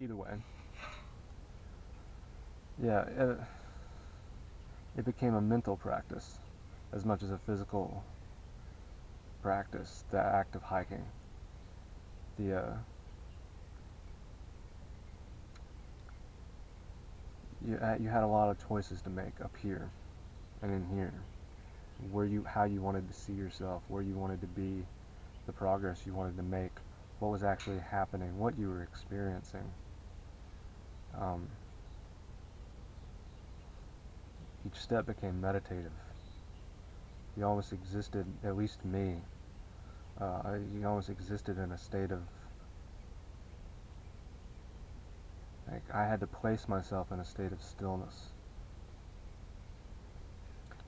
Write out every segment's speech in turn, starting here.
either way, yeah, it became a mental practice as much as a physical practice. The act of hiking, the you had a lot of choices to make up here and in here, how you wanted to see yourself, where you wanted to be, the progress you wanted to make, what was actually happening, what you were experiencing. Um, each step became meditative. You almost existed, at least me, you almost existed in a state of, like, I had to place myself in a state of stillness.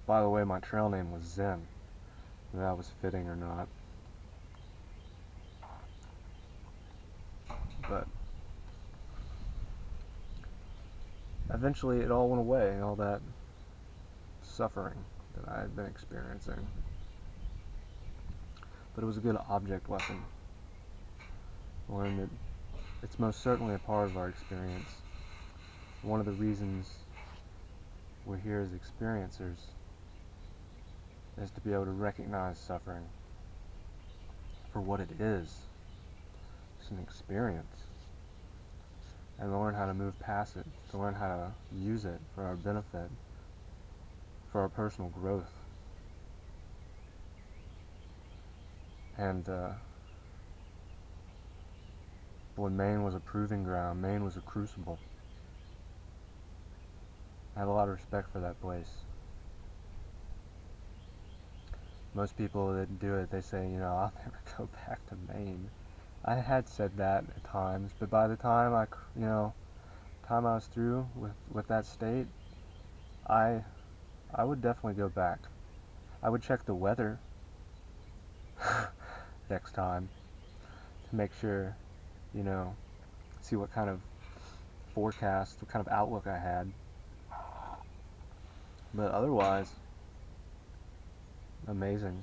By the way, my trail name was Zen, whether that was fitting or not. But eventually it all went away, all that suffering that I had been experiencing. But it was a good object lesson. I learned that it's most certainly a part of our experience. One of the reasons we're here as experiencers is to be able to recognize suffering for what it is. It's an experience. And learn how to move past it, to learn how to use it for our benefit, for our personal growth. And when Maine was a proving ground, Maine was a crucible. I have a lot of respect for that place. Most people that do it, they say, I'll never go back to Maine. I had said that at times, but by the time I was through with that state, I would definitely go back. I would check the weather next time to make sure, see what kind of forecast, what kind of outlook I had. But otherwise, amazing.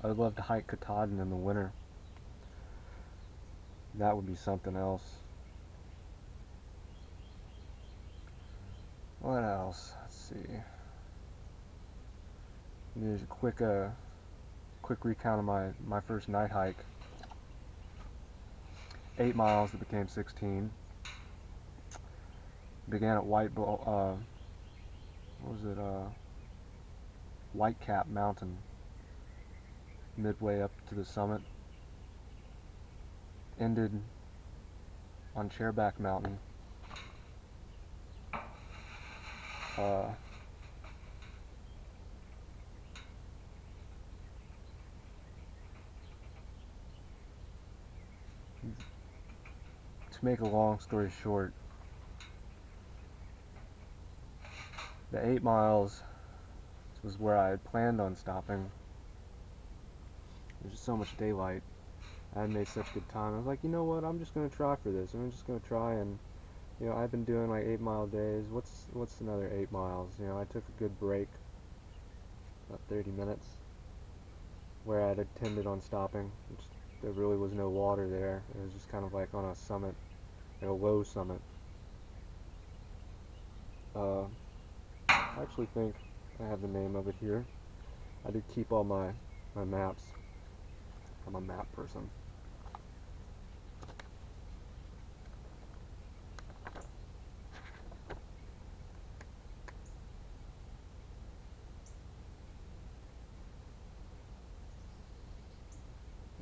I would love to hike Katahdin in the winter. That would be something else. What else? Let's see. There's a quick recount of my first night hike. 8 miles that became 16. Began at Whitecap Mountain, midway up to the summit. Ended on Chairback Mountain. To make a long story short, the 8 miles was where I had planned on stopping. There's just so much daylight. I had made such good time. I was like, you know what? I'm just gonna try for this. I'm just gonna try, and I've been doing like 8-mile days. What's another 8 miles? I took a good break, about 30 minutes, where I'd intended on stopping. There really was no water there. It was just kind of like on a summit, like a low summit. I actually think I have the name of it here. I did keep all my maps. I'm a map person.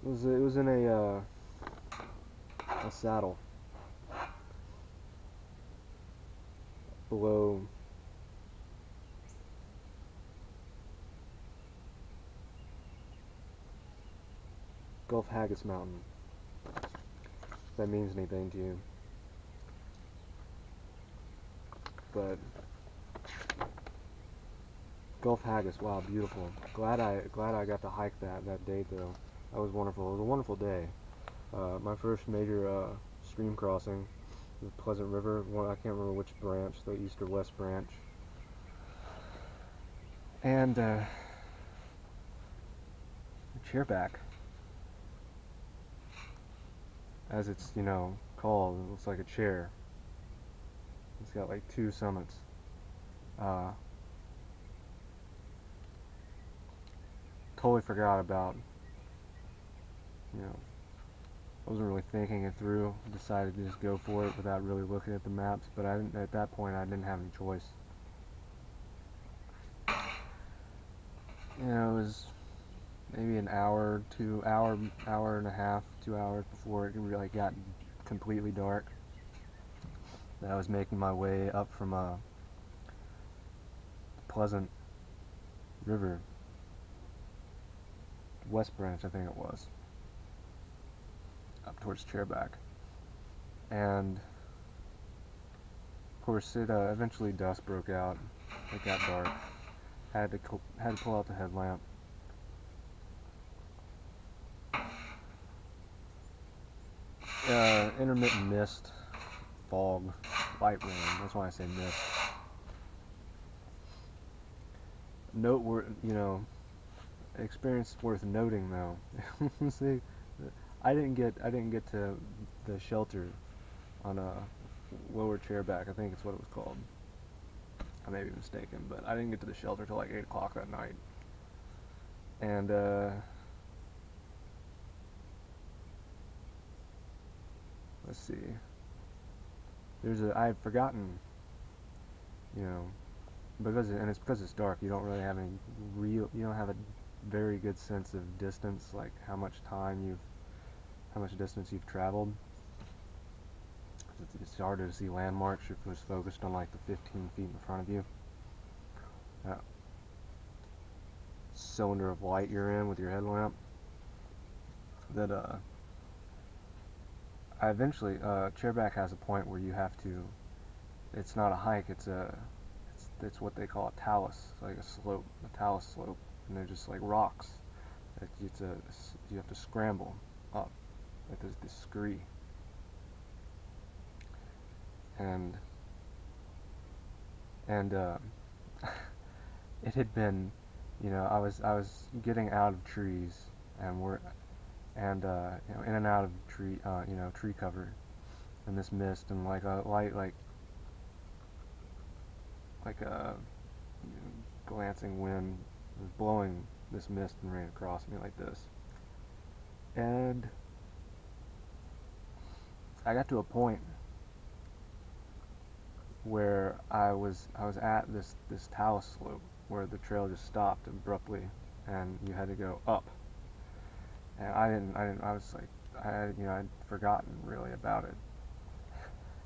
It was in a saddle below Gulf Haggis Mountain. If that means anything to you. But Gulf Haggis, wow, beautiful. Glad I got to hike that day though. That was wonderful. It was a wonderful day. My first major stream crossing, the Pleasant River. I can't remember which branch, the east or west branch. And Chairback, as it's called. It looks like a chair. It's got like 2 summits. Totally forgot about, you know, I wasn't really thinking it through. Decided to just go for it without really looking at the maps, but at that point I didn't have any choice. You know, it was maybe an hour, hour and a half, 2 hours before it really got completely dark, that I was making my way up from Pleasant River, West Branch I think it was, up towards Chairback. And of course it eventually dusk broke out, it got dark, had to pull out the headlamp. Intermittent mist, fog, light rain, that's why I say mist. Experience worth noting though. See, I didn't get to the shelter on a lower Chairback, I think it's what it was called. I may be mistaken, but I didn't get to the shelter till like 8 o'clock that night. And let's see. I had forgotten, it's because it's dark. You don't really have you don't have a very good sense of distance, like how much distance you've traveled. It's harder to see landmarks if it was focused on like the 15 feet in front of you. That cylinder of light you're in with your headlamp. That I eventually Chairback has a point where you have to. It's not a hike. It's what they call a talus, like a talus slope, and they're just like rocks. You have to scramble up, like there's this scree. And it had been, I was getting out of trees, and in and out of tree cover, and this mist, and like a light, like a glancing wind was blowing this mist and rain across me like this. And I got to a point where I was at this talus slope where the trail just stopped abruptly and you had to go up. And I was like, I'd forgotten really about it.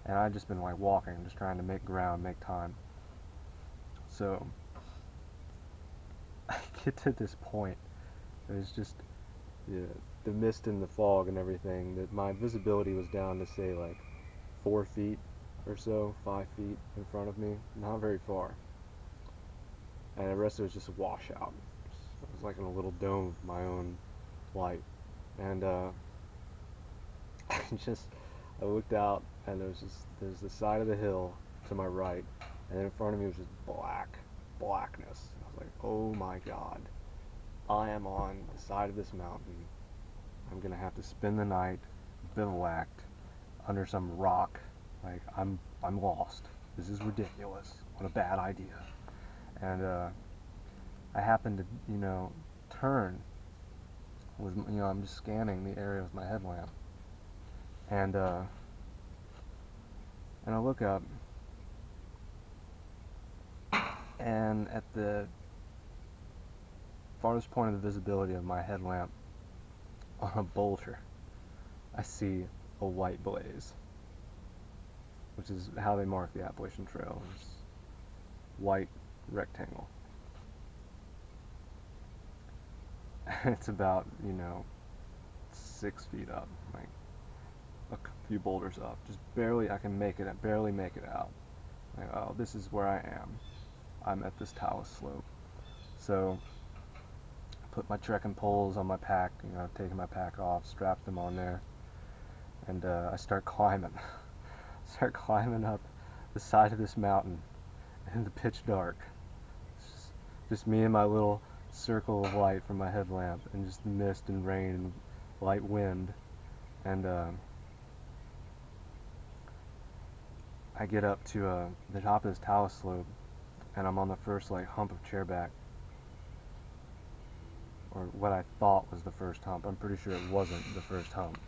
And I'd just been like walking, just trying to make ground, make time. So I get to this point. It was just the mist and the fog and everything, that my visibility was down to say like 4 feet or so, 5 feet in front of me, not very far. And the rest of it was just a washout. It was like in a little dome of my own light. And I looked out, and there's the side of the hill to my right, and then in front of me was just blackness. I was like, oh my God, I am on the side of this mountain. I'm gonna have to spend the night bivouacked under some rock. Like, I'm lost. This is ridiculous. What a bad idea. And I happened to, turn. I'm just scanning the area with my headlamp, and I look up, and at the farthest point of the visibility of my headlamp on a boulder, I see a white blaze, which is how they mark the Appalachian Trail. It's white rectangle. It's about 6 feet up, like a few boulders up, just barely. I can barely make it out. Like, oh, this is where I am. I'm at this talus slope. So I put my trekking poles on my pack, taking my pack off, strapped them on there, and I start climbing. Start climbing up the side of this mountain in the pitch dark. It's just me and my little circle of light from my headlamp, and just mist and rain and light wind. And I get up to the top of this talus slope, and I'm on the first like hump of chairback, or what I thought was the first hump. I'm pretty sure it wasn't the first hump.